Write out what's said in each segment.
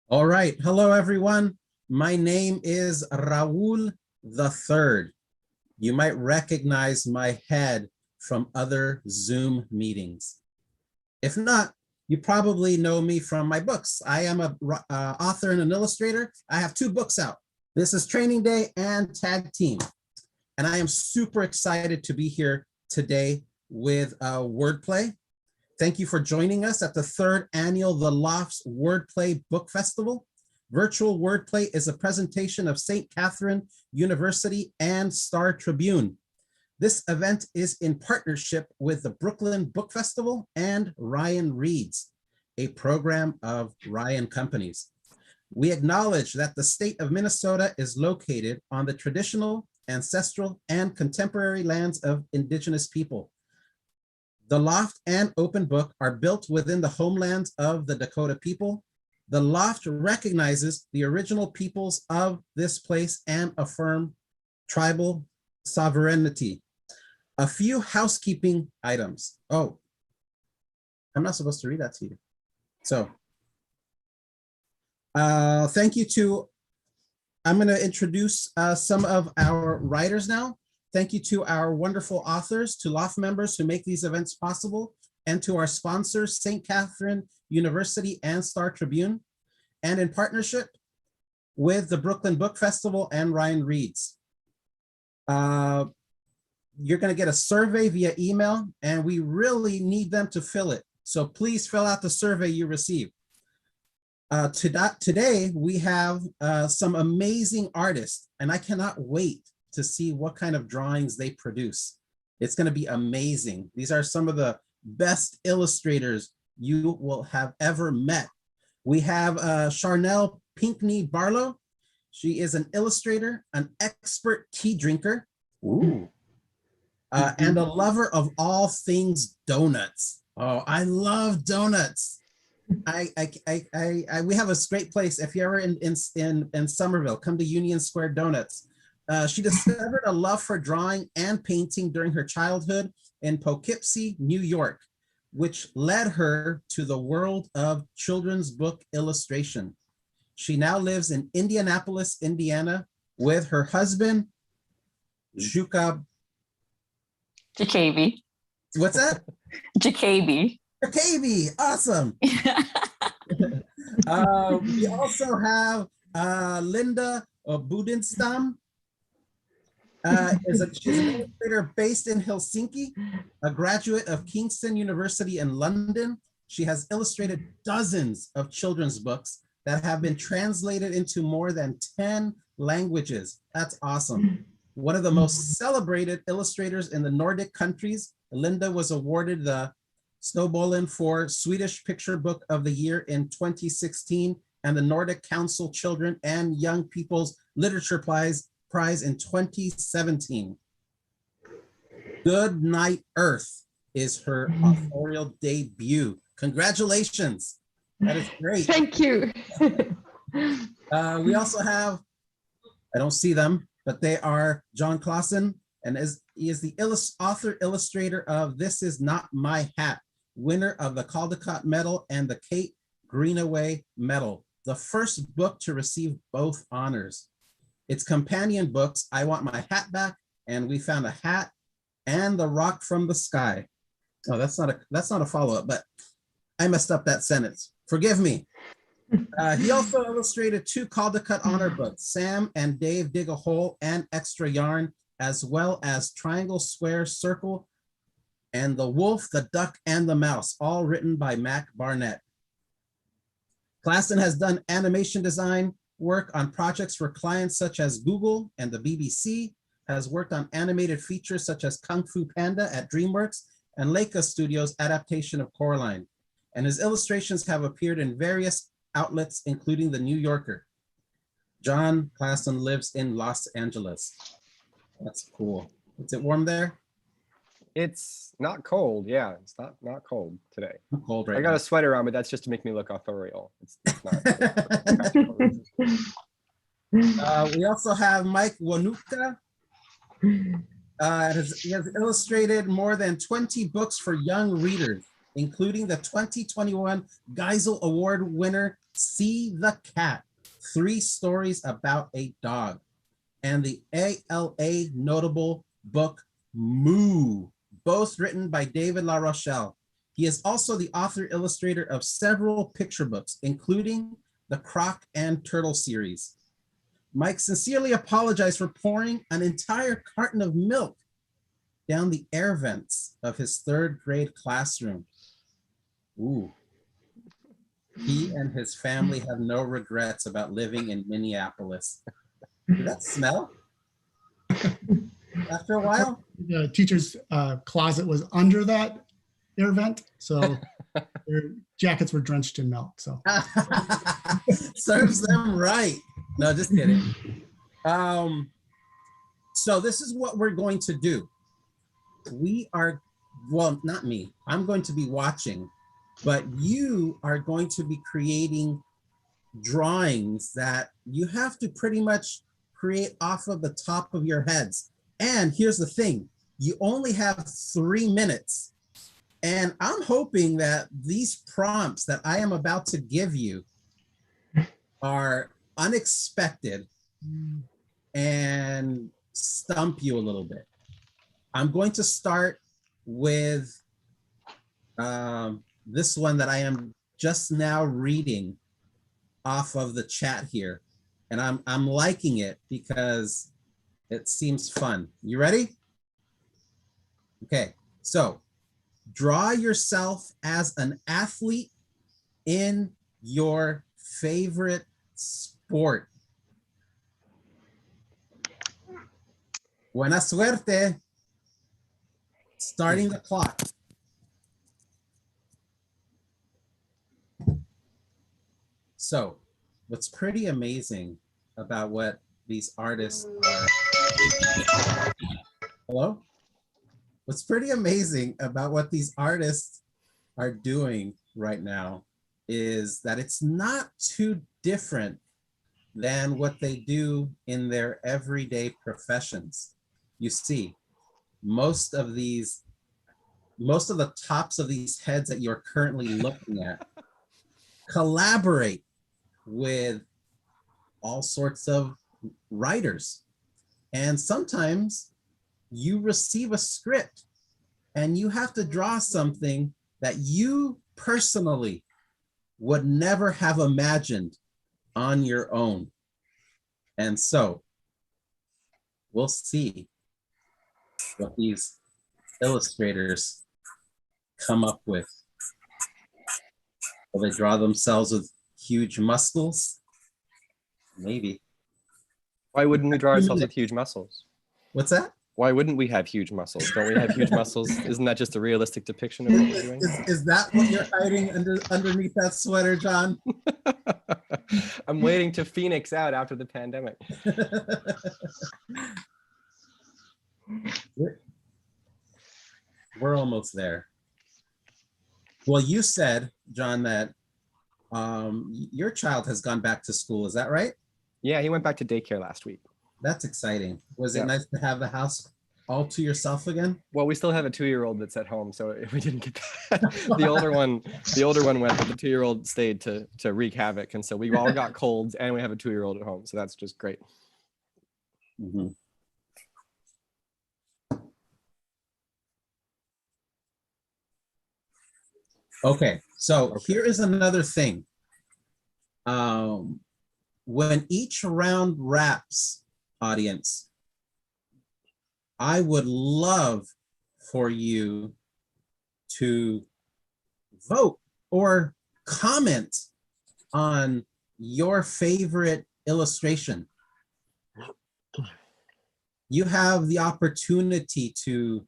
All right. Hello, everyone. My name is Raul III. You might recognize my head from other Zoom meetings. If not, you probably know me from my books. I am an author and an illustrator. I have 2 books out. This is Training Day and Tag Team. And I am super excited to be here today with Wordplay. Thank you for joining us at the 3rd annual The Loft's Wordplay Book Festival. Virtual Wordplay is a presentation of St. Catherine University and Star Tribune. This event is in partnership with the Brooklyn Book Festival and Ryan Reads, a program of Ryan Companies. We acknowledge that the state of Minnesota is located on the traditional, ancestral, and contemporary lands of Indigenous people. The Loft and Open Book are built within the homelands of the Dakota people. The Loft recognizes the original peoples of this place and affirm tribal sovereignty. A few housekeeping items. Oh, I'm not supposed to read that to you. So, thank you to, I'm going to introduce some of our writers now. Thank you to our wonderful authors, to Loft members who make these events possible, and to our sponsors, St. Catherine University and Star Tribune, and in partnership with the Brooklyn Book Festival and Ryan Reads. You're going to get a survey via email, and we really need them to fill it. So please fill out the survey you receive. Today, we have some amazing artists, and I cannot wait to see what kind of drawings they produce. It's going to be amazing. These are some of the best illustrators you will have ever met. We have Charnel Pinkney Barlow. She is an illustrator, an expert tea drinker, and a lover of all things donuts. Oh, I love donuts. We have a great place. If you're ever in Somerville, come to Union Square Donuts. She discovered a love for drawing and painting during her childhood in Poughkeepsie, New York, which led her to the world of children's book illustration. She now lives in Indianapolis, Indiana, with her husband, Jacoby. What's that? Jacoby. Jacoby, awesome. We also have Linda Budenstam. She's an illustrator based in Helsinki, a graduate of Kingston University in London, She has illustrated dozens of children's books that have been translated into more than 10 languages. That's awesome. One of the most celebrated illustrators in the Nordic countries, Linda was awarded the Snowbollen for Swedish Picture Book of the Year in 2016 and the Nordic Council Children and Young People's Literature Prize in 2017. Good Night Earth is her authorial debut. Congratulations. That is great. Thank you. We also have, I don't see them, but they are John Clausen, and he is the author illustrator of This Is Not My Hat, winner of the Caldecott Medal and the Kate Greenaway Medal, the first book to receive both honors. Its companion books, I Want My Hat Back, and We Found a Hat, and The Rock from the Sky. Oh, that's not a follow-up, but I messed up that sentence. Forgive me. He also illustrated 2 Caldecott honor books, Sam and Dave Dig a Hole and Extra Yarn, as well as Triangle, Square, Circle, and The Wolf, the Duck, and the Mouse, all written by Mac Barnett. Classen has done animation design work on projects for clients such as Google and the BBC, has worked on animated features such as Kung Fu Panda at DreamWorks and Leica Studios' adaptation of Coraline. And his illustrations have appeared in various outlets, including The New Yorker. John Classen lives in Los Angeles. That's cool. Is it warm there? It's not cold. Yeah, it's not cold today. I'm cold right now. I got a sweater on, but that's just to make me look authorial. It's not. We also have Mike Wanuka. He has illustrated more than 20 books for young readers, including the 2021 Geisel Award winner, See the Cat, 3 stories about a dog, and the ALA notable book, Moo, both written by David La Rochelle. He is also the author illustrator of several picture books, including the Croc and Turtle series. Mike sincerely apologized for pouring an entire carton of milk down the air vents of his 3rd grade classroom. Ooh. He and his family have no regrets about living in Minneapolis. Did that smell? After a while? The teacher's closet was under that air vent, so their jackets were drenched in milk. So serves them right. No, just kidding. So this is what we're going to do. We are, well, not me. I'm going to be watching, but you are going to be creating drawings that you have to pretty much create off of the top of your heads. And here's the thing, you only have 3 minutes. And I'm hoping that these prompts that I am about to give you are unexpected and stump you a little bit. I'm going to start with this one that I am just now reading off of the chat here. And I'm liking it because it seems fun. You ready? Okay, so draw yourself as an athlete in your favorite sport. Buena suerte. Starting the clock. So, what's pretty amazing about what these artists are, hello? What's pretty amazing about what these artists are doing right now is that it's not too different than what they do in their everyday professions. You see, most of the tops of these heads that you're currently looking at collaborate with all sorts of writers. And sometimes you receive a script and you have to draw something that you personally would never have imagined on your own. And so we'll see what these illustrators come up with. Will they draw themselves with huge muscles? Maybe. Why wouldn't we draw ourselves with huge muscles? What's that? Why wouldn't we have huge muscles? Don't we have huge muscles? Isn't that just a realistic depiction of what we're doing? Is that what you're hiding underneath that sweater, John? I'm waiting to Phoenix out after the pandemic. We're almost there. Well, you said, John, that your child has gone back to school. Is that right? Yeah, he went back to daycare last week. That's exciting. Was it Yeah. nice to have the house all to yourself again? Well, we still have a 2-year-old that's at home, so we didn't get that. The older one went, but the 2-year-old stayed to wreak havoc, and so we all got colds, and we have a 2-year-old at home, so that's just great. Mm-hmm. Okay, so here is another thing. When each round wraps, audience, I would love for you to vote or comment on your favorite illustration. You have the opportunity to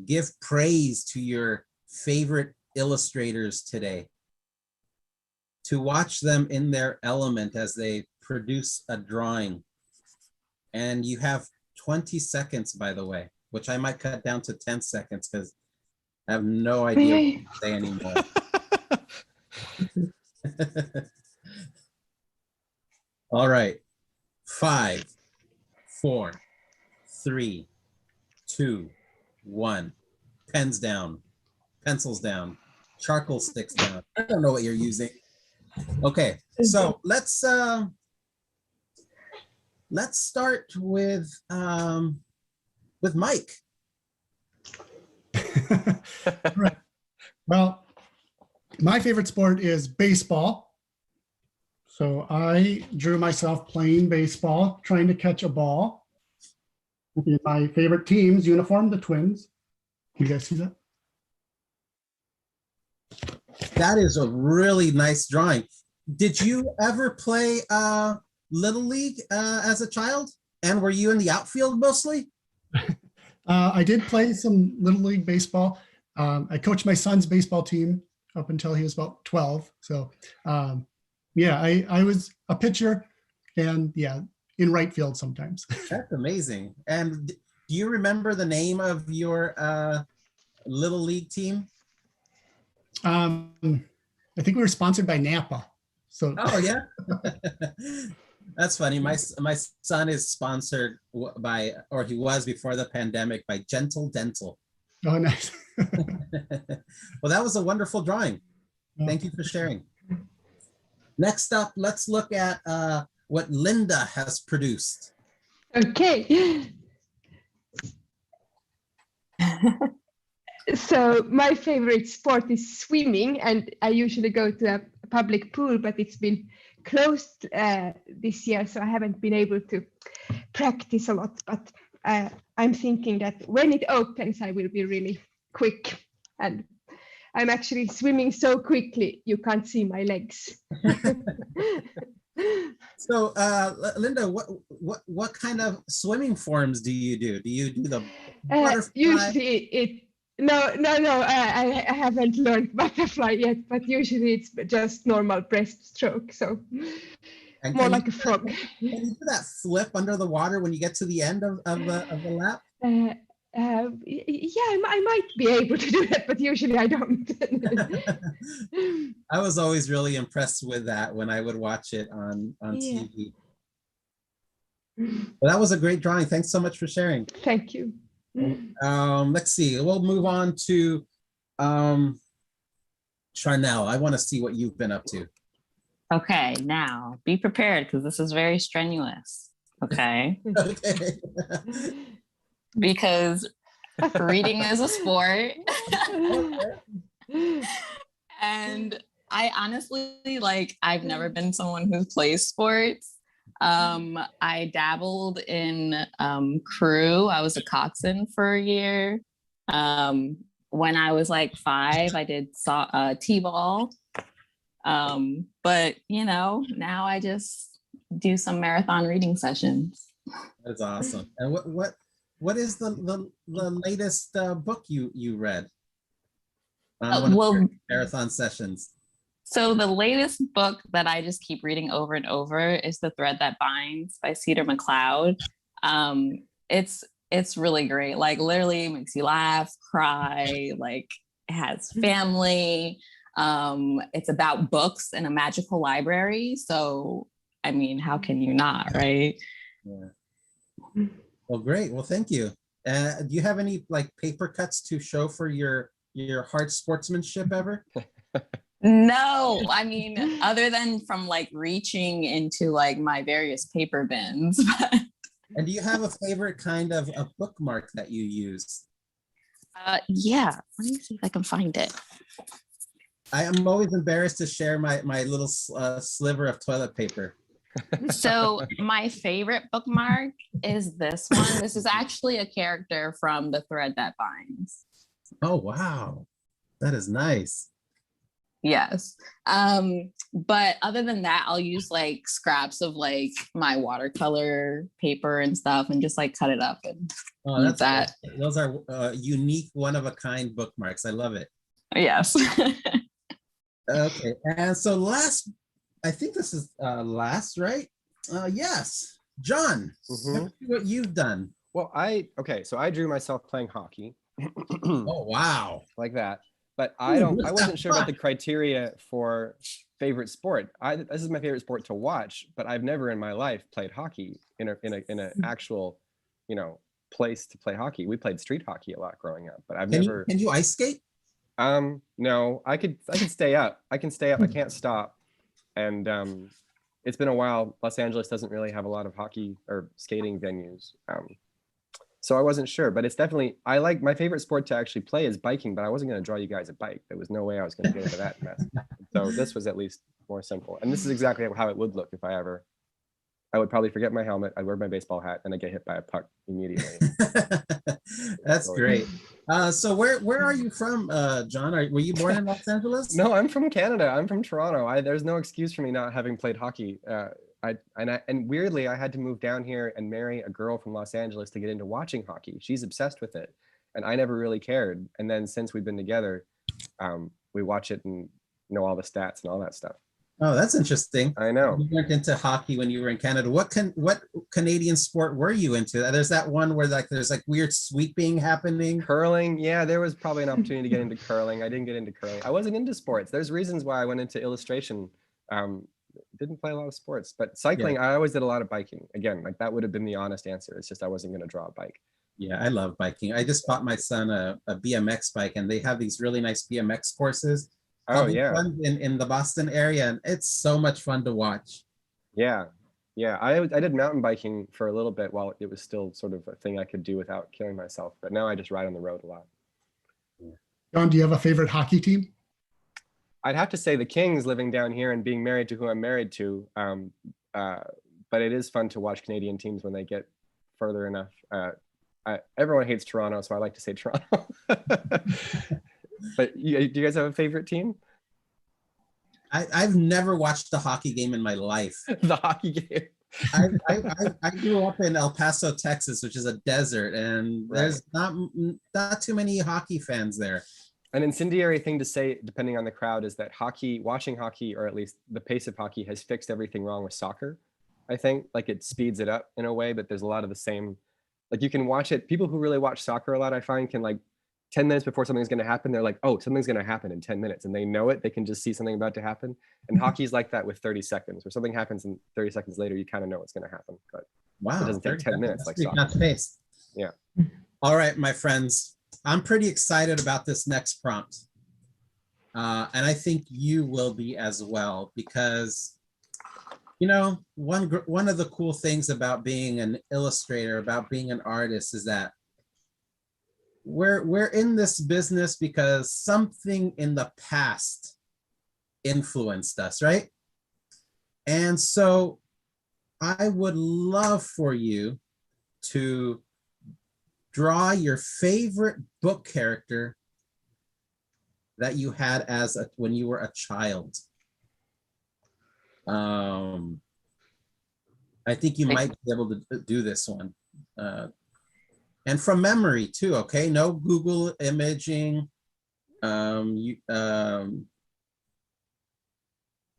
give praise to your favorite illustrators today, to watch them in their element as they produce a drawing. And you have 20 seconds, by the way, which I might cut down to 10 seconds because I have no idea what to say anymore. All right. 5, 4, 3, 2, 1. Pens down, pencils down, charcoal sticks down. I don't know what you're using. Okay, so let's start with Mike. Right. Well, my favorite sport is baseball. So I drew myself playing baseball, trying to catch a ball. In my favorite team's uniform, the Twins. You guys see that? That is a really nice drawing. Did you ever play Little League as a child? And were you in the outfield mostly? I did play some Little League baseball. I coached my son's baseball team up until he was about 12. So yeah, I was a pitcher and yeah, in right field sometimes. That's amazing. And do you remember the name of your Little League team? I think we were sponsored by Napa. So Oh yeah. That's funny. My son is sponsored by, or he was before the pandemic, by Gentle Dental. oh, nice. Well, that was a wonderful drawing. Thank you for sharing. Next up, let's look at what Linda has produced. Okay. So my favorite sport is swimming, and I usually go to a public pool, but it's been closed this year, so I haven't been able to practice a lot. But I'm thinking that when it opens, I will be really quick, and I'm actually swimming so quickly you can't see my legs. So, Linda, what kind of swimming forms do you do? Do you do the butterfly? Usually I haven't learned butterfly yet, but usually it's just normal breaststroke, so And more can like you- a frog. Can you do that flip under the water when you get to the end of the lap? Yeah, I might be able to do that, but usually I don't. I was always really impressed with that when I would watch it on Yeah. TV. Well, that was a great drawing. Thanks so much for sharing. Thank you. Let's see. We'll move on to Charnel. I want to see what you've been up to. Okay, now be prepared because this is very strenuous. Okay. Okay. Because reading is a sport. And I honestly, I've never been someone who plays sports. I dabbled in crew. I was a coxswain for a year. When I was 5, I did t-ball. But now I just do some marathon reading sessions. That's awesome. And what is the latest book you read on one of your marathon sessions? So the latest book that I just keep reading over and over is The Thread That Binds by Cedar McLeod. It's really great. Like literally makes you laugh, cry, like it has family. It's about books in a magical library. So, I mean, how can you not, right? Yeah. Well, great. Well, thank you. Do you have any like paper cuts to show for your hard sportsmanship ever? No, I mean, other than from like reaching into like my various paper bins. And do you have a favorite kind of a bookmark that you use? Yeah, let me see if I can find it. I am always embarrassed to share my little sliver of toilet paper. So my favorite bookmark is this one. This is actually a character from The Thread That Binds. Oh, wow. That is nice. Yes. But other than that, I'll use like scraps of like my watercolor paper and stuff and just like cut it up and use that. Cool. Those are unique, one-of-a-kind bookmarks. I love it. Yes. Okay. And so I think this is last, right? Yes. John, what you've done. Well, so I drew myself playing hockey. Oh, wow. Like that. But I wasn't sure about the criteria for favorite sport. This is my favorite sport to watch, but I've never in my life played hockey in an actual, place to play hockey. We played street hockey a lot growing up, but Can you ice skate? No, I could stay up. I can stay up. I can't stop. And it's been a while. Los Angeles doesn't really have a lot of hockey or skating venues. So I wasn't sure, but it's definitely, my favorite sport to actually play is biking, but I wasn't going to draw you guys a bike. There was no way I was going to get into that mess. So this was at least more simple. And this is exactly how it would look if I would probably forget my helmet. I'd wear my baseball hat and I'd get hit by a puck immediately. That's great. So where are you from, John? Were you born in Los Angeles? No, I'm from Canada. I'm from Toronto. There's no excuse for me not having played hockey. And weirdly, I had to move down here and marry a girl from Los Angeles to get into watching hockey. She's obsessed with it, and I never really cared. And then since we've been together, we watch it and know all the stats and all that stuff. Oh, that's interesting. I know. You went into hockey when you were in Canada. What Canadian sport were you into? There's that one where there's weird sweeping happening. Curling. Yeah, there was probably an opportunity to get into curling. I didn't get into curling. I wasn't into sports. There's reasons why I went into illustration. Didn't play a lot of sports, but cycling, yeah. I always did a lot of biking. Again, that would have been the honest answer. It's just I wasn't going to draw a bike. Yeah, I love biking. I just bought my son a BMX bike, and they have these really nice BMX courses. Oh, yeah. In the Boston area, and it's so much fun to watch. Yeah. I did mountain biking for a little bit while it was still sort of a thing I could do without killing myself. But now I just ride on the road a lot. John, do you have a favorite hockey team? I'd have to say the Kings, living down here and being married to who I'm married to. But it is fun to watch Canadian teams when they get further enough. Everyone hates Toronto, so I like to say Toronto. But do you guys have a favorite team? I've never watched a hockey game in my life. The hockey game. I grew up in El Paso, Texas, which is a desert, and there's not too many hockey fans there. An incendiary thing to say, depending on the crowd, is that watching hockey, or at least the pace of hockey, has fixed everything wrong with soccer. I think it speeds it up in a way, but there's a lot of the same. You can watch it. People who really watch soccer a lot, I find, can 10 minutes before something's going to happen, they're like, oh, something's going to happen in 10 minutes. And they know it. They can just see something about to happen. And hockey's like that with 30 seconds, where something happens and 30 seconds later, you kind of know what's going to happen. But wow, it doesn't take 10 minutes like soccer. Fast paced. Yeah. All right, my friends, I'm pretty excited about this next prompt. And I think you will be as well, because, one of the cool things about being an illustrator, about being an artist, is that we're in this business because something in the past influenced us, right? And so I would love for you to draw your favorite book character that you had when you were a child. I think you might be able to do this one. And from memory too, okay? No Google imaging.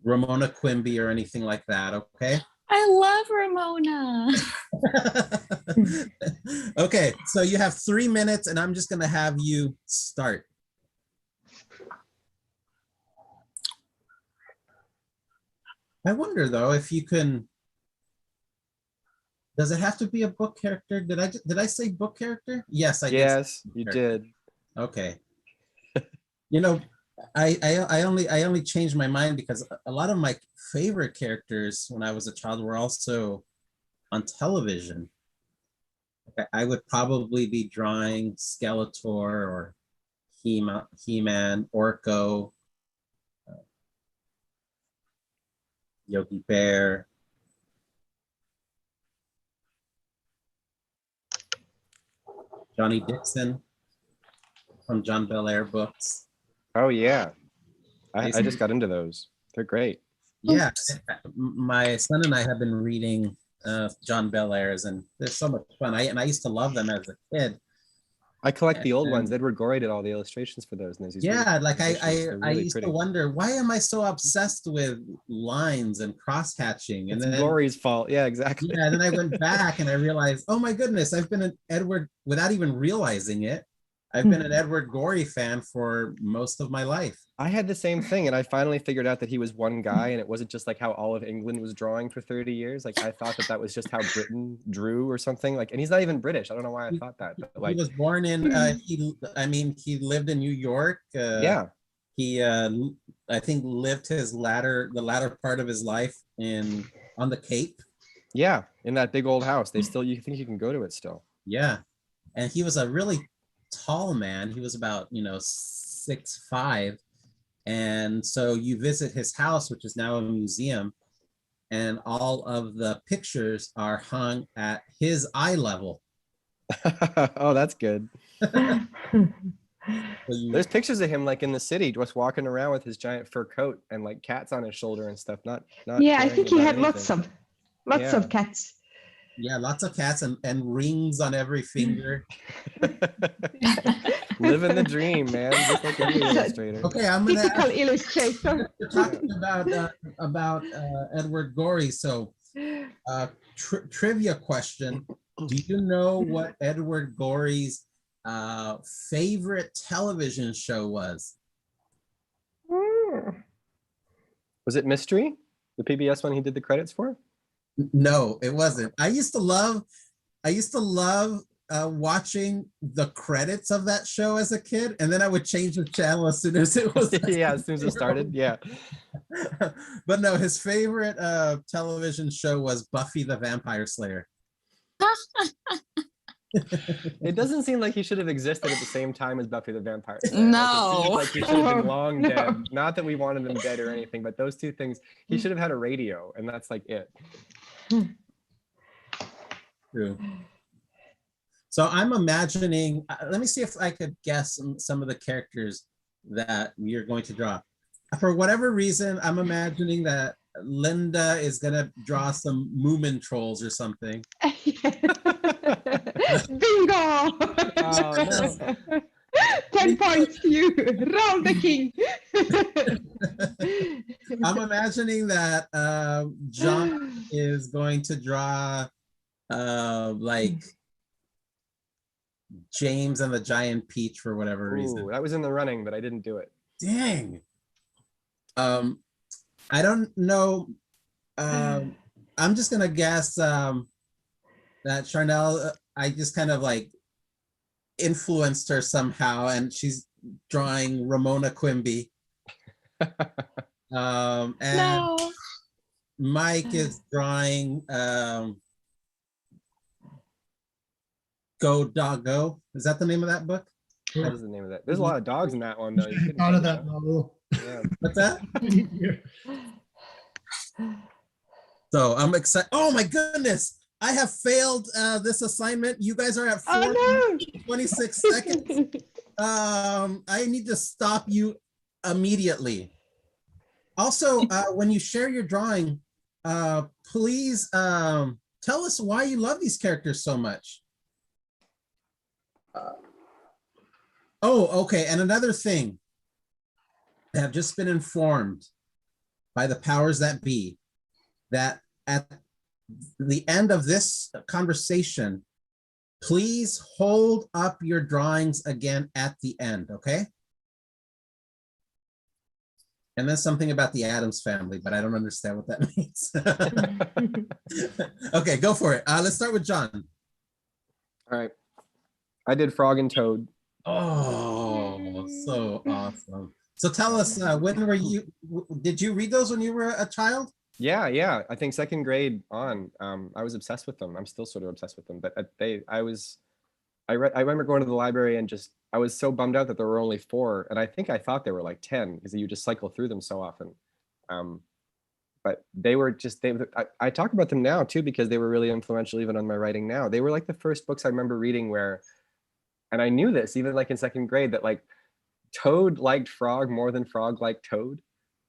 Ramona Quimby or anything like that, okay? I love Ramona. Okay, so you have 3 minutes and I'm just gonna have you start. I wonder though if you can, does it have to be a book character? Did I say book character? Yes, I did. Yes, you did. Okay. You know, I only changed my mind because a lot of my favorite characters when I was a child were also on television. I would probably be drawing Skeletor or He-Man, Orko, Yogi Bear. Johnny Dixon from John Belair books. Oh yeah, I just got into those. They're great. Yeah, my son and I have been reading John Belair's, and they're so much fun. I used to love them as a kid. I collect the old ones. Edward Gorey did all the illustrations for those. And there's these yeah, really like illustrations. I really used pretty. to wonder, why am I so obsessed with lines and cross-hatching? And It's then Gorey's fault. Yeah, exactly. yeah, then I went back and I realized, oh my goodness, I've been an Edward, without even realizing it, I've been an Edward Gorey fan for most of my life. I had the same thing, and I finally figured out that he was one guy, and it wasn't just like how all of England was drawing for 30 years. Like I thought that was just how Britain drew or something. Like, and he's not even British. I don't know why I thought that. But like, he was born in he lived in New York. Yeah. He I think lived the latter part of his life on the Cape. Yeah, in that big old house. You think you can go to it still. Yeah. And he was a really tall man. He was about 6'5". And so you visit his house, which is now a museum, and all of the pictures are hung at his eye level. Oh, that's good. There's pictures of him like in the city, just walking around with his giant fur coat and like cats on his shoulder and stuff. Not yeah, I think he had anything. lots of cats. Yeah, lots of cats and rings on every finger. Living the dream, man. Just like every illustrator. Okay, I'm gonna Typical illustrator. We're talking about Edward Gorey. So, trivia question: do you know what Edward Gorey's favorite television show was? Was it Mystery? The PBS one he did the credits for? No, it wasn't. I used to love watching the credits of that show as a kid, and then I would change the channel as soon as it was. Yeah, as soon as it started. Yeah. But no, his favorite television show was Buffy the Vampire Slayer. It doesn't seem like he should have existed at the same time as Buffy the Vampire Slayer. No. Like he should have been long No. dead. Not that we wanted him dead or anything, but those two things, he should have had a radio, and that's like it. True. So I'm imagining, let me see if I could guess some of the characters that you're going to draw. For whatever reason, I'm imagining that Linda is gonna draw some Moomin trolls or something. Bingo! Oh, no. 10 points to you. Round the king. I'm imagining that John is going to draw like James and the Giant Peach for whatever reason. Ooh, that was in the running, but I didn't do it. Dang. I don't know. I'm just gonna guess that Charnel, I just kind of like influenced her somehow, and she's drawing Ramona Quimby. And No. Mike is drawing Go Dog Go. Is that the name of that book? What is the name of that? There's a lot of dogs in that one, though. You couldn't Out of think that level. Yeah. What's that? So I'm excited. Oh my goodness. I have failed this assignment. You guys are at 26 seconds. I need to stop you immediately. Also, when you share your drawing, please tell us why you love these characters so much. Oh, okay. And another thing, I have just been informed by the powers that be that at the end of this conversation, please hold up your drawings again at the end, okay? And then something about the Addams family, but I don't understand what that means. Okay, go for it. Let's start with John. All right. I did Frog and Toad. Oh, so awesome. So tell us, when were you, did you read those when you were a child? Yeah. I think second grade on. I was obsessed with them. I'm still sort of obsessed with them. But I remember going to the library and just I was so bummed out that there were only 4, and I think I thought there were like 10 because you just cycle through them so often. But they were just I talk about them now too because they were really influential even on my writing now. They were like the first books I remember reading where, and I knew this even like in second grade, that like Toad liked Frog more than Frog liked Toad.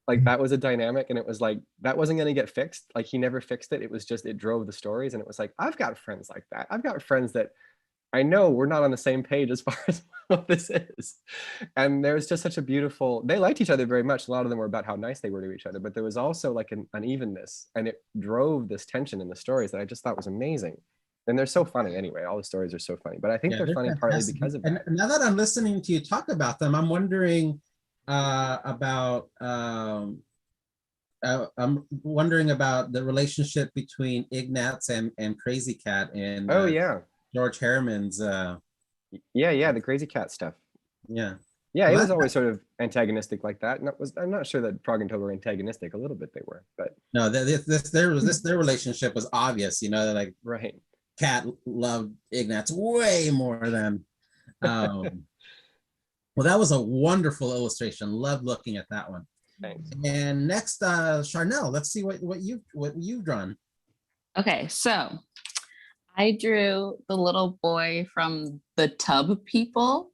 Like that was a dynamic, and it was like that wasn't going to get fixed. Like he never fixed it. It was just, it drove the stories, and it was like, I've got friends like that. I've got friends that I know we're not on the same page as far as what this is. And there was just such a beautiful, they liked each other very much. A lot of them were about how nice they were to each other, but there was also like an unevenness, and it drove this tension in the stories that I just thought was amazing. And they're so funny anyway. All the stories are so funny, but I think they're funny partly because of that. And now that I'm listening to you talk about them, I'm wondering about I'm wondering about the relationship between Ignatz and Crazy Cat and George Harriman's the Crazy Cat stuff. Yeah, it was always sort of antagonistic like that. And I'm not sure that Frog and Toad were antagonistic. A little bit they were, but no, their relationship was obvious. You know, like right. Cat loved Ignatz way more than. Well, that was a wonderful illustration. Loved looking at that one. Thanks. And next, Charnel, let's see what you've drawn. Okay, so I drew the little boy from the Tub People.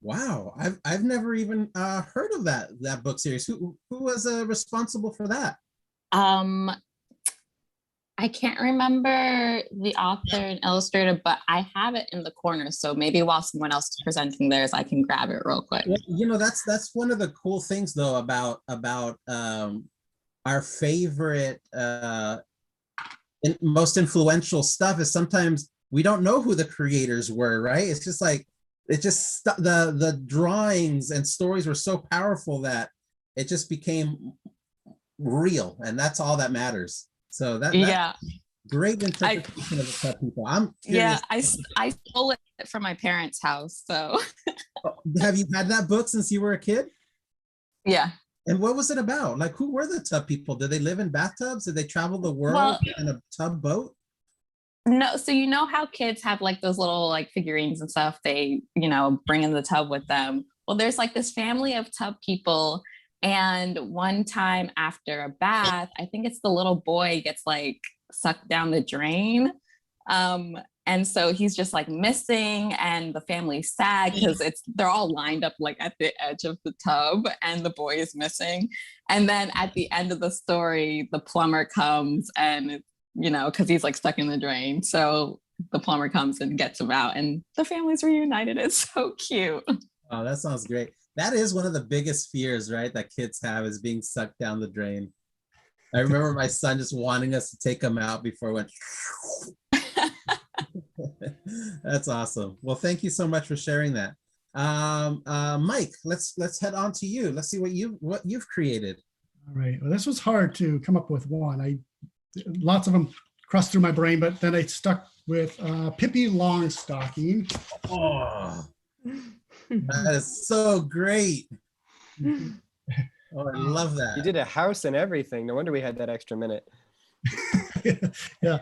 Wow, I've never even heard of that book series. Who was responsible for that? I can't remember the author and illustrator, but I have it in the corner. So maybe while someone else is presenting theirs, I can grab it real quick. Well, you know, that's one of the cool things though about our favorite most influential stuff is sometimes we don't know who the creators were, right? It's just like the drawings and stories were so powerful that it just became real, and that's all that matters. So that's great interpretation of the Tub People. I'm curious. Yeah, I stole it from my parents' house. So have you had that book since you were a kid? Yeah. And what was it about? Like, who were the Tub People? Did they live in bathtubs? Did they travel the world in a tub boat? No, so you know how kids have like those little like figurines and stuff they, bring in the tub with them. Well, there's like this family of Tub People. And one time after a bath, I think it's the little boy gets like sucked down the drain. And so he's just like missing, and the family's sad because they're all lined up like at the edge of the tub, and the boy is missing. And then at the end of the story, the plumber comes and, because he's like stuck in the drain. So the plumber comes and gets him out, and the family's reunited. It's so cute. Oh, that sounds great. That is one of the biggest fears, right, that kids have, is being sucked down the drain. I remember my son just wanting us to take him out before it went. That's awesome. Well, thank you so much for sharing that. Mike, let's head on to you. Let's see what you've created. All right. Well, this was hard to come up with one. Lots of them crossed through my brain, but then I stuck with Pippi Longstocking. Oh, that is so great. Oh, I love that. You did a house and everything. No wonder we had that extra minute. Yeah.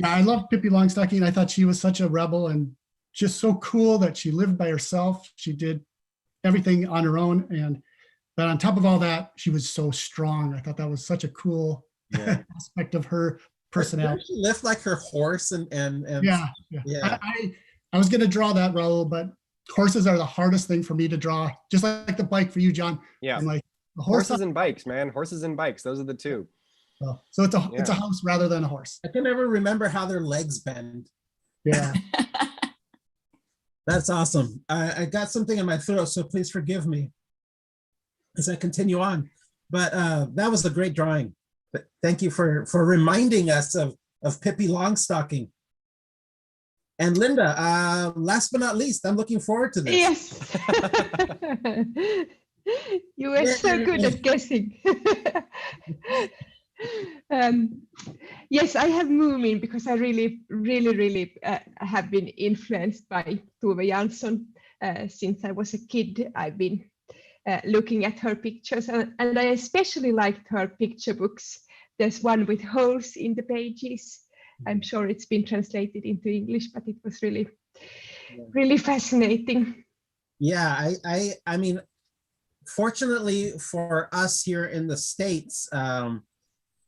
I love Pippi Longstocking. I thought she was such a rebel and just so cool that she lived by herself. She did everything on her own. But on top of all that, she was so strong. I thought that was such a cool aspect of her personality. Did she lift like her horse and yeah. I was going to draw that, Raul, but horses are the hardest thing for me to draw. Just like the bike for you, John. Yeah. I'm like, A horse. Horses and bikes, man. Horses and bikes. Those are the two. Oh, so it's a Yeah. house rather than a horse. I can never remember how their legs bend. Yeah. That's awesome. I got something in my throat, so please forgive me as I continue on. But that was a great drawing. But thank you for reminding us of Pippi Longstocking. And Linda, last but not least, I'm looking forward to this. Yes. You were so good at guessing. Yes, I have Moomin because I really have been influenced by Tove Jansson since I was a kid. I've been looking at her pictures, and I especially liked her picture books. There's one with holes in the pages. I'm sure it's been translated into English, but it was really fascinating. Yeah, I mean, fortunately for us here in the States,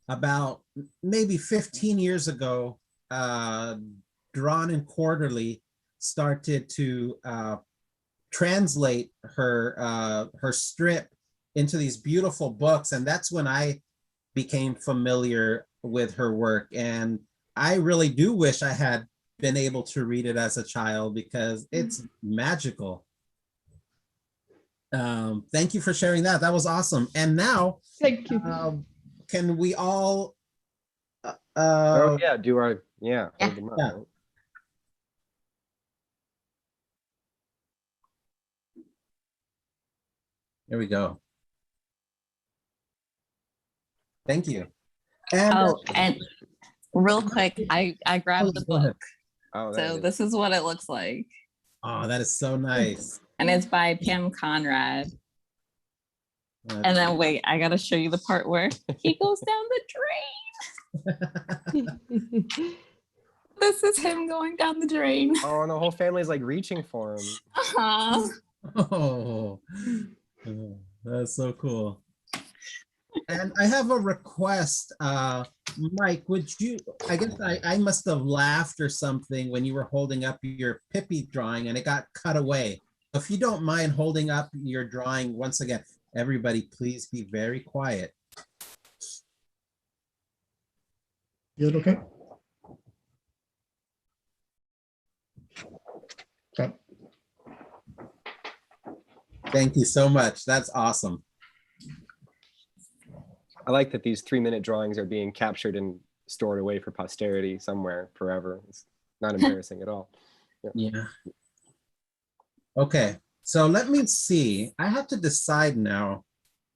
about maybe 15 years ago, Drawn and Quarterly started to translate her strip into these beautiful books, and that's when I became familiar with her work. And I really do wish I had been able to read it as a child because it's magical. Thank you for sharing that. That was awesome. And now, Thank you. can we all? Oh yeah, do our hold them up, Yeah. right? There we go. Thank you. And Oh, and real quick, I grabbed the go ahead. book. Oh, there So it is. this is what it looks like. Oh, that is so nice. And it's by Pam Conrad. And then wait, I gotta show you the part where he goes down the drain. This is him going down the drain. Oh, and the whole family's like reaching for him. Uh-huh. Oh, that's so cool. And I have a request. Mike, would you, I guess I must have laughed or something when you were holding up your Pippi drawing and it got cut away. If you don't mind holding up your drawing once again, everybody, please be very quiet. You okay? Okay. Thank you so much. That's awesome. I like that these 3-minute drawings are being captured and stored away for posterity somewhere forever. It's not embarrassing at all. Yeah. Okay, so let me see. I have to decide now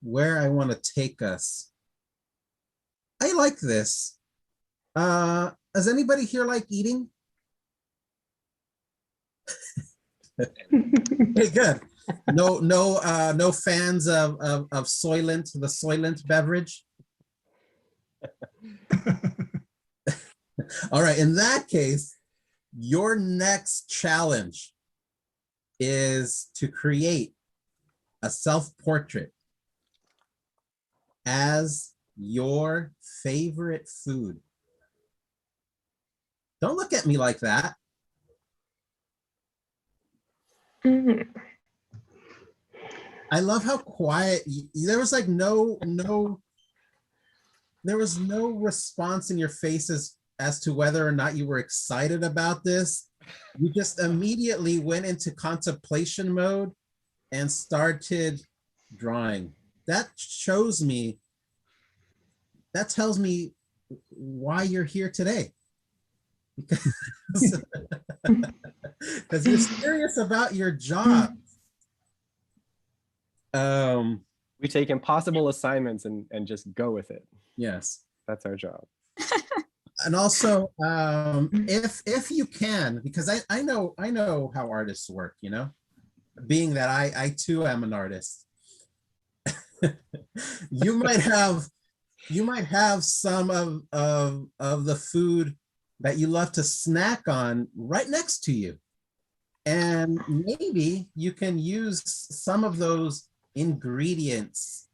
where I want to take us. I like this. Does anybody here like eating? Okay, good. No fans of Soylent, the Soylent beverage. All right, in that case, your next challenge is to create a self-portrait as your favorite food. Don't look at me like that. Mhm. I love how quiet there was like there was no response in your faces as to whether or not you were excited about this. You just immediately went into contemplation mode and started drawing. That shows me, that tells me why you're here today. Because you're serious about your job. We take impossible assignments and just go with it. Yes. That's our job. And also, if you can, because I know how artists work, you know, being that I too am an artist. you might have some of the food that you love to snack on right next to you. And maybe you can use some of those ingredients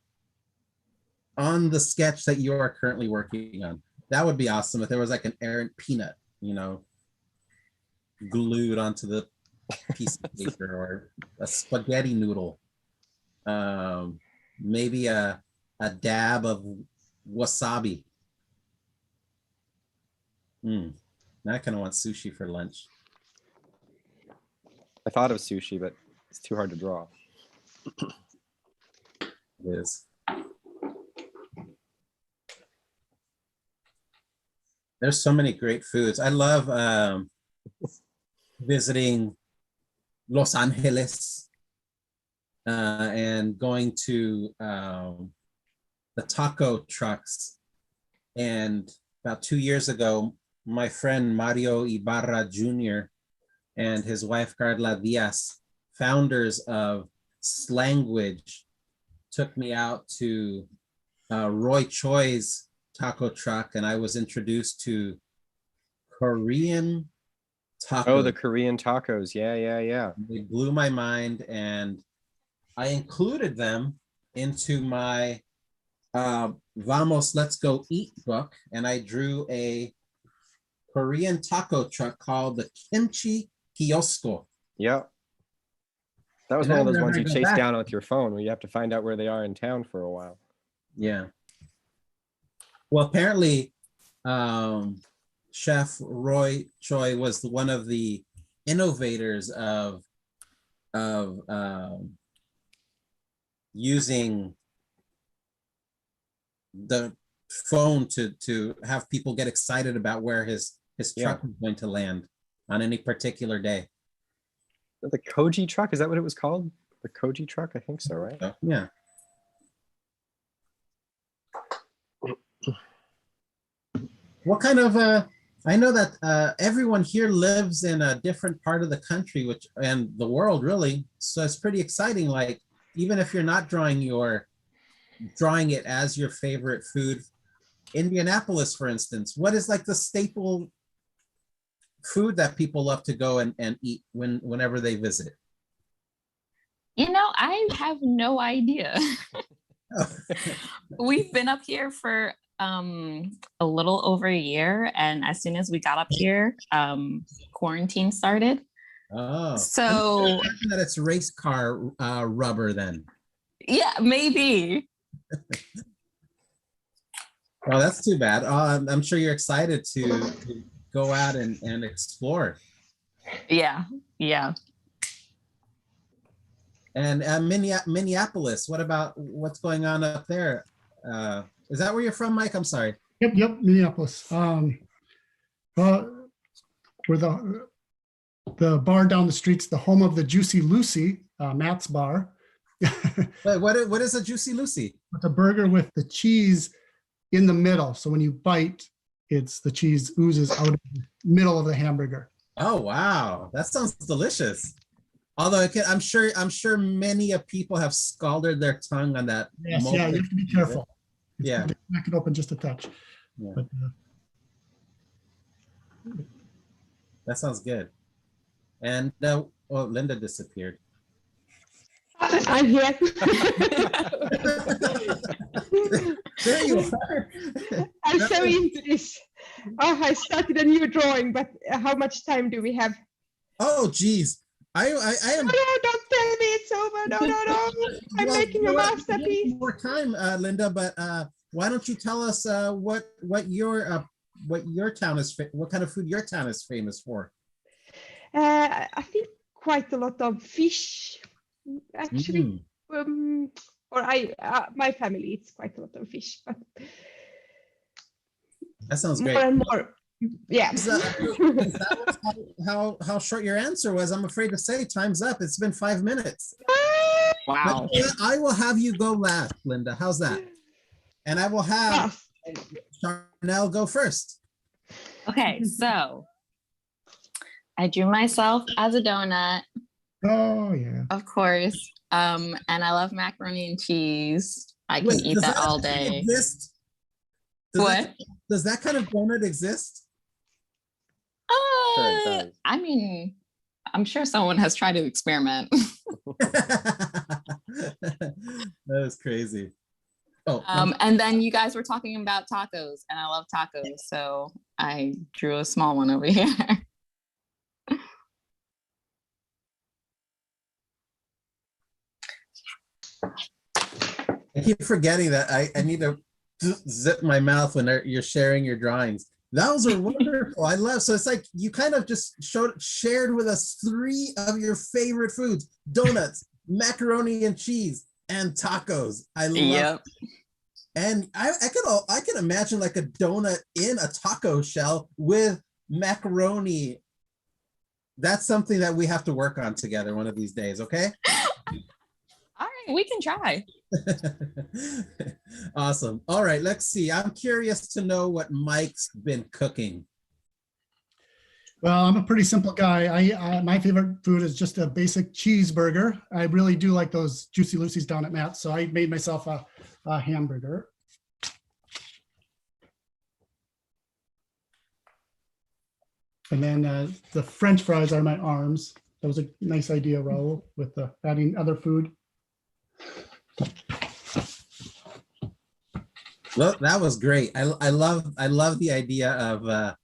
on the sketch that you are currently working on. That would be awesome if there was like an errant peanut, you know, glued onto the piece of paper, or a spaghetti noodle. maybe a dab of wasabi. Now I kind of want sushi for lunch. I thought of sushi, but it's too hard to draw. It is. There's so many great foods. I love visiting Los Angeles and going to the taco trucks. And about 2 years ago, my friend Mario Ibarra Jr. and his wife Carla Diaz, founders of Slanguage, took me out to Roy Choi's taco truck, and I was introduced to Korean tacos. Oh, the Korean tacos. Yeah. They blew my mind, and I included them into my Vamos, Let's Go Eat book, and I drew a Korean taco truck called the Kimchi Kiosko. Yep. That was And one of I those ones never you go chase back. down with your phone where you have to find out where they are in town for a while. Yeah. Well, apparently, Chef Roy Choi was one of the innovators of using the phone to have people get excited about where his truck is going to land on any particular day. The Koji truck, is that what it was called? The Koji truck? I think so, right? So, yeah. What kind of I know that everyone here lives in a different part of the country, and the world really, so it's pretty exciting. Like, even if you're not drawing it as your favorite food, Indianapolis, for instance, what is like the staple food that people love to go and eat whenever they visit? You know, I have no idea. We've been up here for a little over a year, and as soon as we got up here, quarantine started. Oh, So that it's race car rubber then. yeah, maybe. Oh, that's too bad. I'm sure you're excited to go out and explore. Yeah. And Minneapolis, what's going on up there? Is that where you're from, Mike? I'm sorry. Yep, Minneapolis. We're the bar down the street's the home of the Juicy Lucy, Matt's bar. Wait, what is a Juicy Lucy? It's a burger with the cheese in the middle. So when you bite, the cheese oozes out of the middle of the hamburger. Oh, wow. That sounds delicious. Although I'm sure many people have scalded their tongue on that. Yes, yeah, you have to be careful. Yeah. Crack it open just a touch. Yeah. But, that sounds good. And Linda disappeared. I'm here. There you are. I'm so into this. Oh, I started a new drawing, but how much time do we have? Oh, geez. I am. No, don't tell me it's over. No. I'm making a masterpiece. More time, Linda, but why don't you tell us what your town is, what kind of food your town is famous for? I think quite a lot of fish, actually. My family eats quite a lot of fish, but That sounds more great. and more. Yeah. Is that how short your answer was? I'm afraid to say time's up. It's been 5 minutes. Wow. But I will have you go last, Linda. How's that? And I will have Charnel go first. Okay, so I drew myself as a donut, oh yeah. of course. And I love macaroni and cheese. I can eat does that all actually day. exist? Does that kind of donut exist? Sure it does. I mean, I'm sure someone has tried to experiment. That is crazy. Oh, And then you guys were talking about tacos, and I love tacos, so I drew a small one over here. I keep forgetting that I need to zip my mouth when you're sharing your drawings. Those are wonderful. I love, so it's like you kind of just shared with us 3 of your favorite foods: donuts, macaroni and cheese, and tacos. I love Yep. And I can imagine like a donut in a taco shell with macaroni. That's something that we have to work on together one of these days, okay? All right, we can try. Awesome. All right, let's see. I'm curious to know what Mike's been cooking. Well, I'm a pretty simple guy. My favorite food is just a basic cheeseburger. I really do like those Juicy Lucy's down at Matt's, so I made myself a hamburger. And then the French fries are my arms. That was a nice idea, Raul, with adding other food. Well, that was great. I love the idea of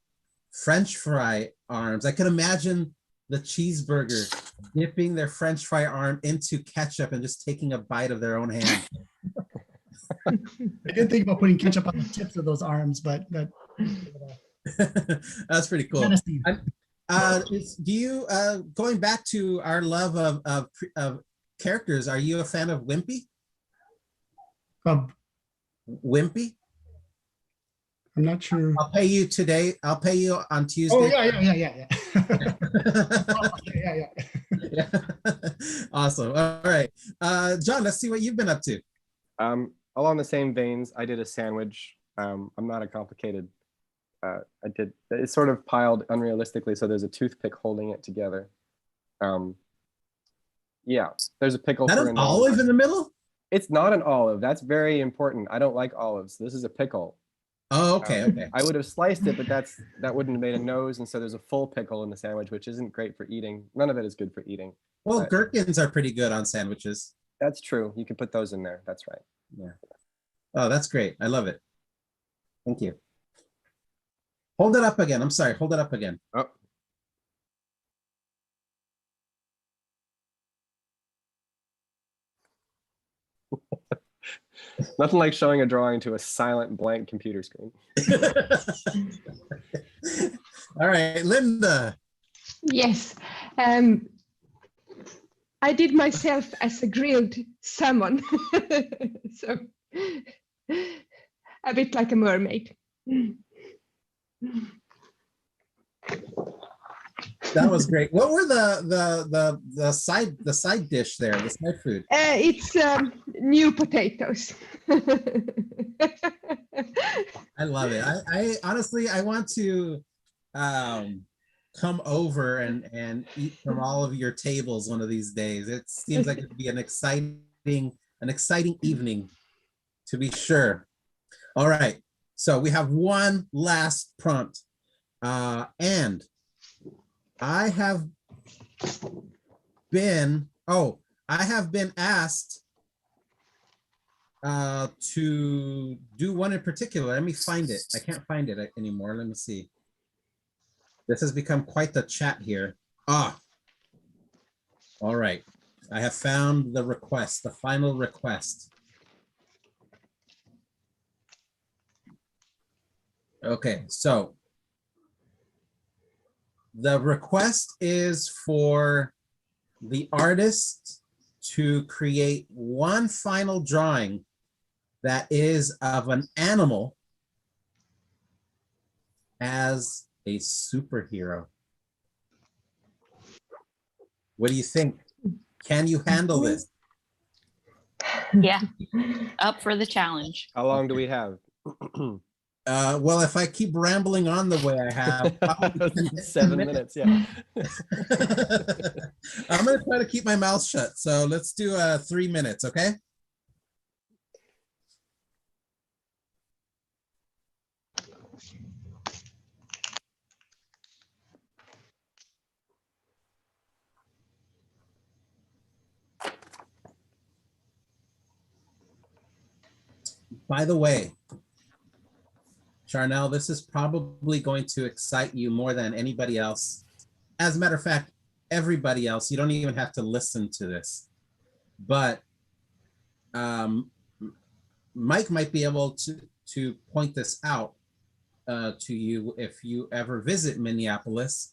French fry arms. I can imagine the cheeseburger dipping their French fry arm into ketchup and just taking a bite of their own hand. I did think about putting ketchup on the tips of those arms, but that. That's pretty cool. Do you going back to our love of characters? Are you a fan of Wimpy? Wimpy? I'm not sure. I'll pay you today. I'll pay you on Tuesday. Oh yeah. Yeah. Awesome. All right, John. Let's see what you've been up to. Along the same veins, I did a sandwich. I'm not a complicated. It's sort of piled unrealistically, so there's a toothpick holding it together. Yeah, there's a pickle. Is that an olive in the middle? It's not an olive. That's very important. I don't like olives. This is a pickle. Oh, okay, okay. I would have sliced it, but that wouldn't have made a nose, and so there's a full pickle in the sandwich, which isn't great for eating. None of it is good for eating. Well, but gherkins are pretty good on sandwiches. That's true. You can put those in there. That's right. Yeah. Oh, that's great. I love it. Thank you. Hold it up again. I'm sorry. Hold it up again. Oh. Nothing like showing a drawing to a silent blank computer screen. All right, Linda. Yes. I did myself as a grilled salmon. So a bit like a mermaid. That was great. What were the side dish there, the side food? It's new potatoes. I love it. I honestly, I want to come over and eat from all of your tables one of these days. It seems like it'd be an exciting evening, to be sure. All right, so we have one last prompt, and I have been asked to do one in particular. Let me find it. I can't find it anymore. Let me see. This has become quite the chat here. All right. I have found the request, the final request. Okay, so the request is for the artist to create one final drawing that is of an animal as a superhero. What do you think? Can you handle this? Yeah, up for the challenge. How long do we have? Well, if I keep rambling on the way I have, probably 7 minutes, yeah. I'm going to try to keep my mouth shut. So let's do 3 minutes, okay? By the way, Charnel, this is probably going to excite you more than anybody else. As a matter of fact, everybody else, you don't even have to listen to this. But Mike might be able to point this out to you if you ever visit Minneapolis.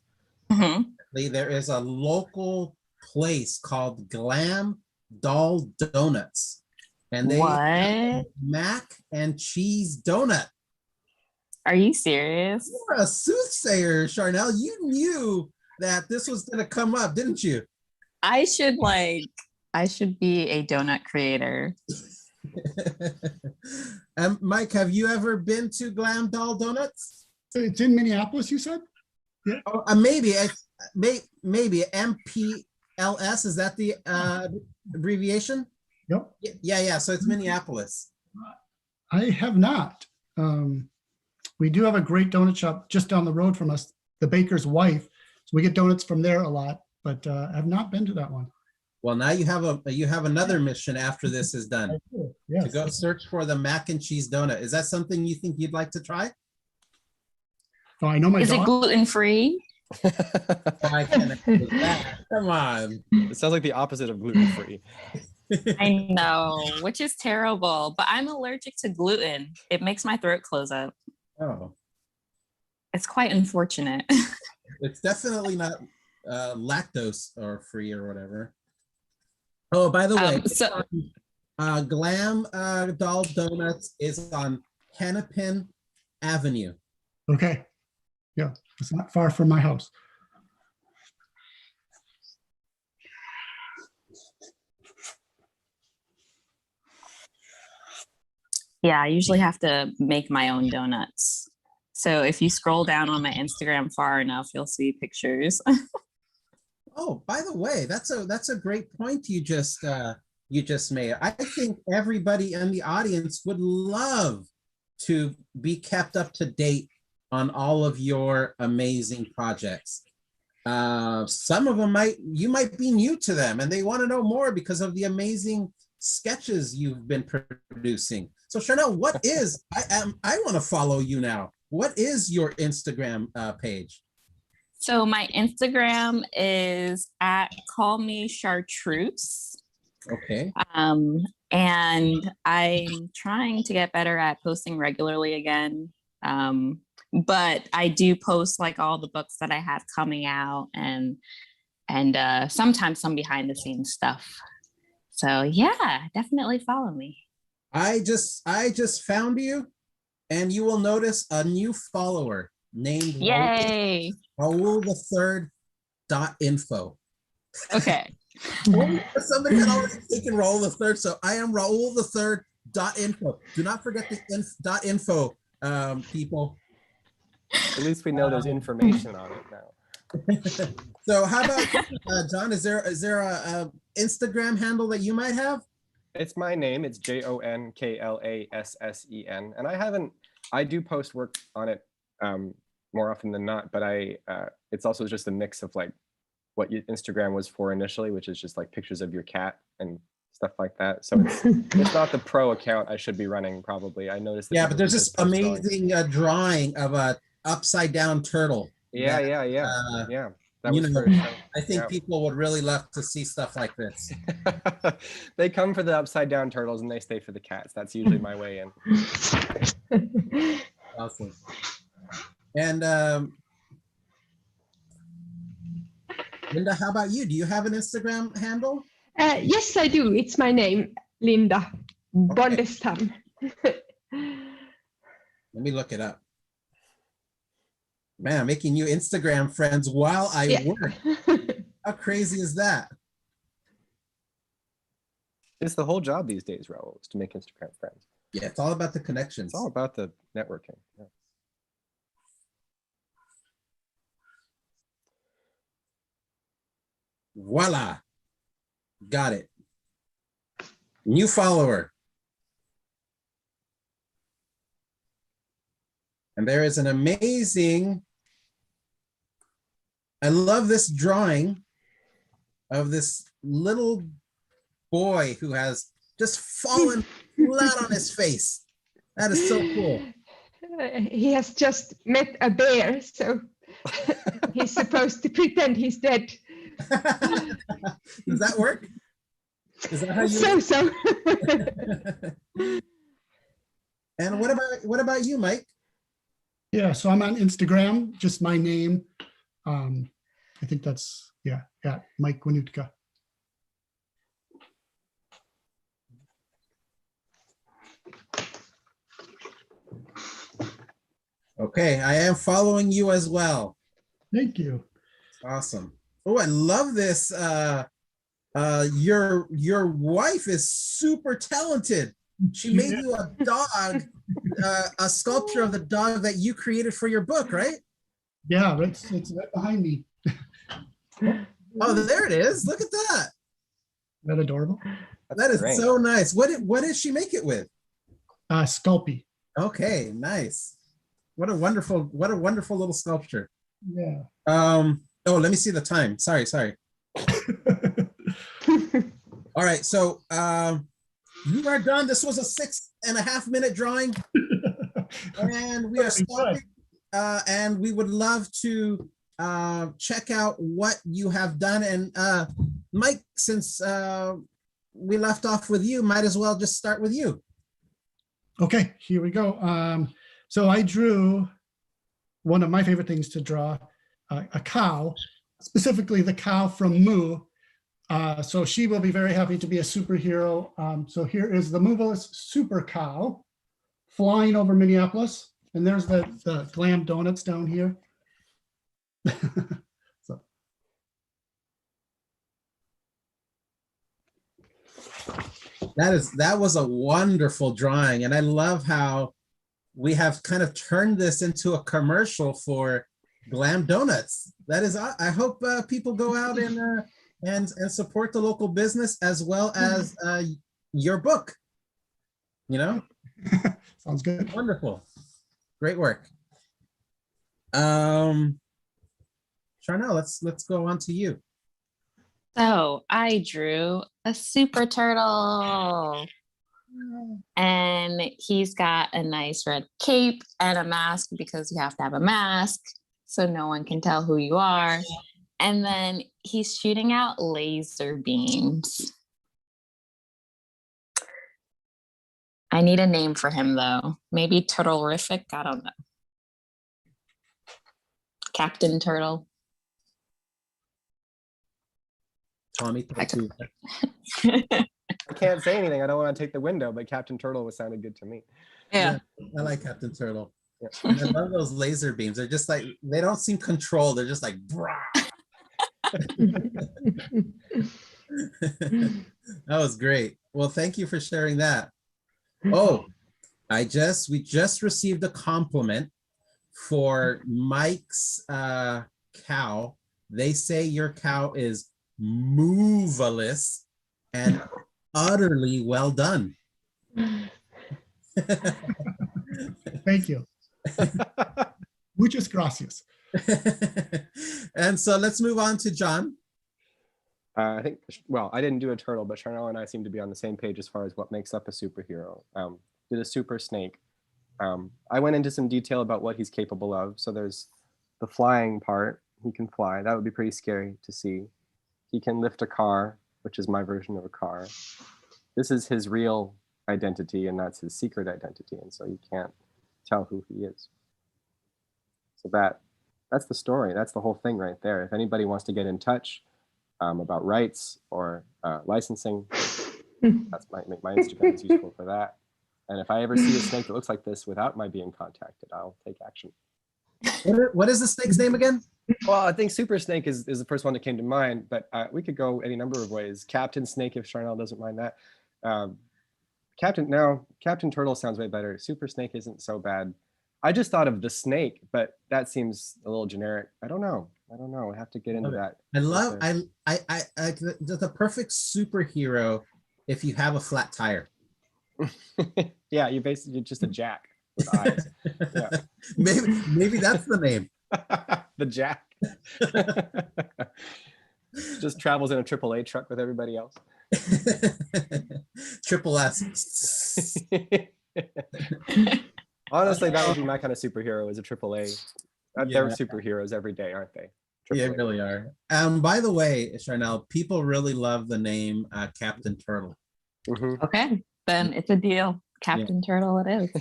Mhm. There is a local place called Glam Doll Donuts, and they have What? mac and cheese donut. Are you serious? You're a soothsayer, Charnel. You knew that this was going to come up, didn't you? I should be a donut creator. Mike, have you ever been to Glam Doll Donuts? It's in Minneapolis, you said? Oh, maybe MPLS. Is that the abbreviation? Yep. Yeah. So it's Minneapolis. I have not. We do have a great donut shop just down the road from us, the Baker's Wife. So we get donuts from there a lot, but I've not been to that one. Well, now you have another mission after this is done. Yes. To go search for the mac and cheese donut. Is that something you think you'd like to try? Oh, I know my Is it dog. gluten-free? Why can't I do that? Come on. It sounds like the opposite of gluten-free. I know, which is terrible, but I'm allergic to gluten. It makes my throat close up. Oh, It's quite unfortunate. it's definitely not lactose or free or whatever. Oh, by the way, Glam Doll Donuts is on Hennepin Avenue. Okay. Yeah, it's not far from my house. Yeah, I usually have to make my own donuts. So if you scroll down on my Instagram far enough, you'll see pictures. Oh, by the way, that's a great point you just made. I think everybody in the audience would love to be kept up to date on all of your amazing projects. Some of them you might be new to them and they want to know more because of the amazing sketches you've been producing. So Charnel, I want to follow you now. What is your Instagram page? So my Instagram is at Call Me Chartreuse. Okay. And I'm trying to get better at posting regularly again. But I do post like all the books that I have coming out and sometimes some behind the scenes stuff. So yeah, definitely follow me. I just found you, and you will notice a new follower named Yay. Raul the3rd.info. Okay. Somebody had already taken Raul the Third, so I am Raul the Third.info. Do not forget the .info, people. At least we know there's information on it now. So how about John? Is there a Instagram handle that you might have? It's my name. It's JONKLASSEN, and I do post work on it more often than not. But it's also just a mix of like what Instagram was for initially, which is just like pictures of your cat and stuff like that. So it's not the pro account I should be running probably. I noticed. Yeah, but there's this amazing drawing of a upside down turtle. Yeah. That was I think people would really love to see stuff like this. They come for the upside down turtles and they stay for the cats. That's usually my way in. Awesome. And Linda, how about you? Do you have an Instagram handle? Yes, I do. It's my name, Linda Bondestam. Let me look it up. Man, I'm making you Instagram friends while I work. How crazy is that? It's the whole job these days, Raul, is to make Instagram friends. Yeah, it's all about the connections. It's all about the networking. Yeah. Voila. Got it. New follower. And there is an amazing, I love this drawing of this little boy who has just fallen flat on his face. That is so cool. He has just met a bear, so he's supposed to pretend he's dead. Does that work? Is that how you? So. And what about you, Mike? Yeah, so I'm on Instagram, just my name. I think that's, yeah, Mike Winutka. Okay, I am following you as well. Thank you. Awesome. Oh, I love this. Your wife is super talented. She made you a dog, a sculpture of the dog that you created for your book, right? Yeah, it's right behind me. Oh, there it is. Look at that. Isn't that adorable? That is great. so nice. What did she make it with? Sculpey. Okay, nice. What a wonderful little sculpture. Yeah. Oh, let me see the time. Sorry. All right, so you are done. This was a 6.5 minute drawing, and we are stopping. And we would love to check out what you have done. And Mike, since we left off with you, might as well just start with you. Okay, here we go. So I drew one of my favorite things to draw, a cow, specifically the cow from Moo. So she will be very happy to be a superhero. So here is the Moveless Super Cow flying over Minneapolis. And there's the Glam Donuts down here. So. That was a wonderful drawing. And I love how we have kind of turned this into a commercial for Glam Donuts. That is, I hope people go out and support the local business as well as your book. You know, Sounds good. wonderful, great work. Charnel, let's go on to you. So I drew a super turtle. And he's got a nice red cape and a mask because you have to have a mask so no one can tell who you are. And then he's shooting out laser beams. I need a name for him though. Maybe Turtle-rific? I don't know. Captain Turtle. Tommy. I can't say anything. I don't want to take the window, but Captain Turtle was sounded good to me. Yeah. I like Captain Turtle. Yeah. And I love those laser beams. They're just like, they don't seem controlled. They're just like, brah. That was great. Well, thank you for sharing that. Oh, we just received a compliment for Mike's cow. They say your cow is moveless and utterly well done. Thank you. Muchas gracias. And so let's move on to John. I think, well, I didn't do a turtle, but Charnel and I seem to be on the same page as far as what makes up a superhero. Did a super snake. I went into some detail about what he's capable of. So there's the flying part. He can fly. That would be pretty scary to see. He can lift a car, which is my version of a car. This is his real identity, and that's his secret identity. And so you can't tell who he is. So that's the story. That's the whole thing right there. If anybody wants to get in touch about rights or licensing, that's my Instagram is useful for that. And if I ever see a snake that looks like this without my being contacted, I'll take action. What is the snake's name again? Well, I think Super Snake is the first one that came to mind, but we could go any number of ways. Captain Snake, if Charnel doesn't mind that. Captain Turtle sounds way better. Super Snake isn't so bad. I just thought of the snake, but that seems a little generic. I don't know. I have to get into that. I love the perfect superhero if you have a flat tire. Yeah, you're just a jack with eyes. Yeah. Maybe that's the name. The jack. Just travels in a AAA truck with everybody else. Triple S. Honestly, that would be my kind of superhero, is a AAA. They're superheroes every day, aren't they? Yeah, they really are. By the way, Charnel, people really love the name Captain Turtle. Mm-hmm. Okay, then it's a deal. Captain Turtle it is.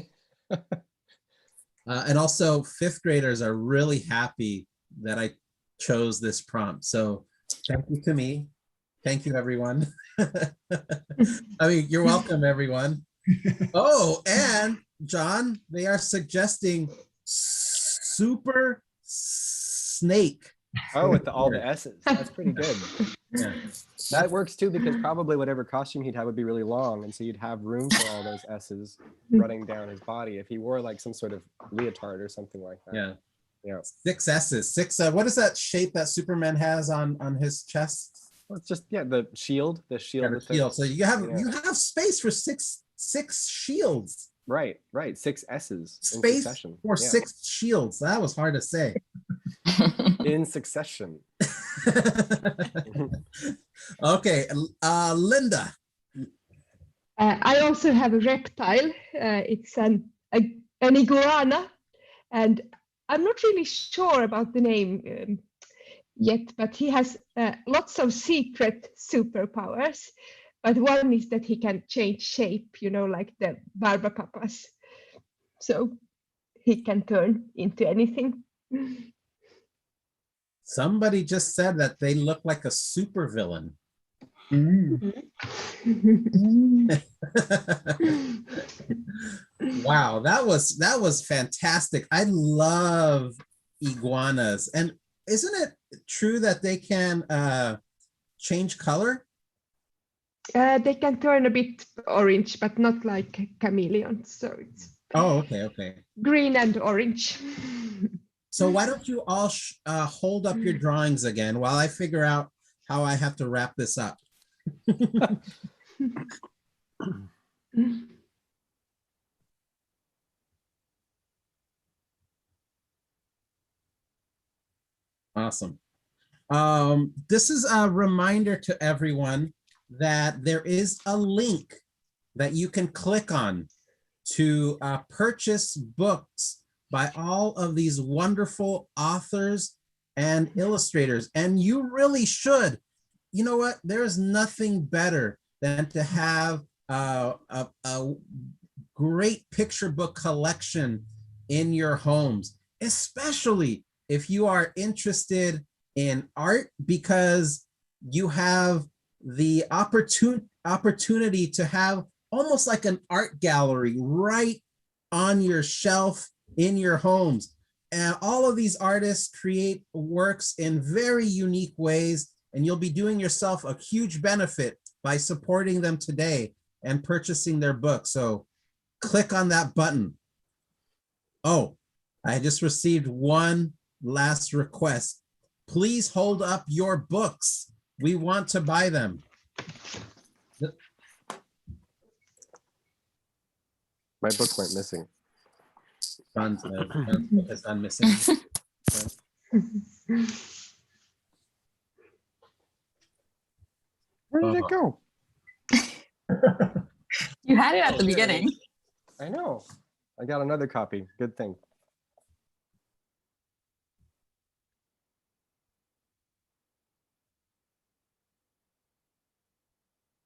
And also 5th graders are really happy that I chose this prompt. So thank you to me. Thank you, everyone. I mean, you're welcome, everyone. Oh, and John, they are suggesting super snake. Oh, with all the S's. That's pretty good. Yeah. That works too, because probably whatever costume he'd have would be really long, and so you'd have room for all those S's running down his body if he wore like some sort of leotard or something like that. Yeah. Yeah. 6 S's. 6. What is that shape that Superman has on his chest? Well, it's just the shield. The shield. Yeah, the with the- shield. So you have yeah. space for six shields. Right. 6 S's in Space succession. for Yeah. 6 shields. That was hard to say. In succession. Okay, Linda. I also have a reptile. It's an iguana, and I'm not really sure about the name yet, but he has lots of secret superpowers. But one is that he can change shape, you know, like the Barbapapas. So he can turn into anything. Somebody just said that they look like a supervillain. Wow, that was fantastic. I love iguanas. And isn't it true that they can change color? They can turn a bit orange, but not like chameleons. So it's Oh, okay. green and orange. So why don't you all hold up your drawings again while I figure out how I have to wrap this up. Awesome. This is a reminder to everyone that there is a link that you can click on to purchase books by all of these wonderful authors and illustrators. And you really should. You know what? There is nothing better than to have a great picture book collection in your homes, especially if you are interested in art, because you have the opportunity to have almost like an art gallery right on your shelf in your homes. And all of these artists create works in very unique ways, and you'll be doing yourself a huge benefit by supporting them today and purchasing their book. So click on that button. Oh, I just received one last request. Please hold up your books. We want to buy them. My book went missing. John's book has gone missing. Where did it go? You had it at the Here it beginning. is. I know. I got another copy. Good thing.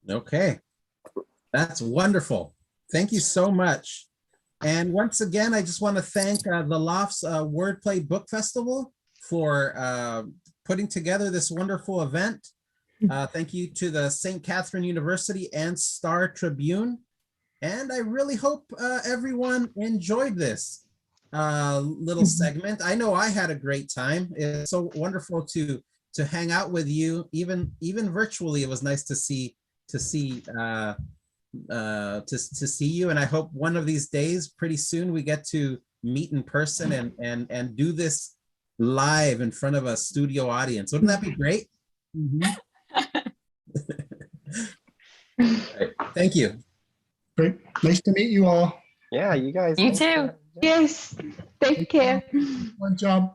Okay, that's wonderful. Thank you so much. And once again, I just want to thank the Lofts Wordplay Book Festival for putting together this wonderful event. Thank you to the St. Catherine University and Star Tribune. And I really hope everyone enjoyed this little segment. I know I had a great time. It's so wonderful to hang out with you, even virtually. It was nice to see you, and I hope one of these days, pretty soon, we get to meet in person and do this live in front of a studio audience. Wouldn't that be great? Right. Thank you. Great. Nice to meet you all. Yeah, you guys. You too. Yes, take care. One job.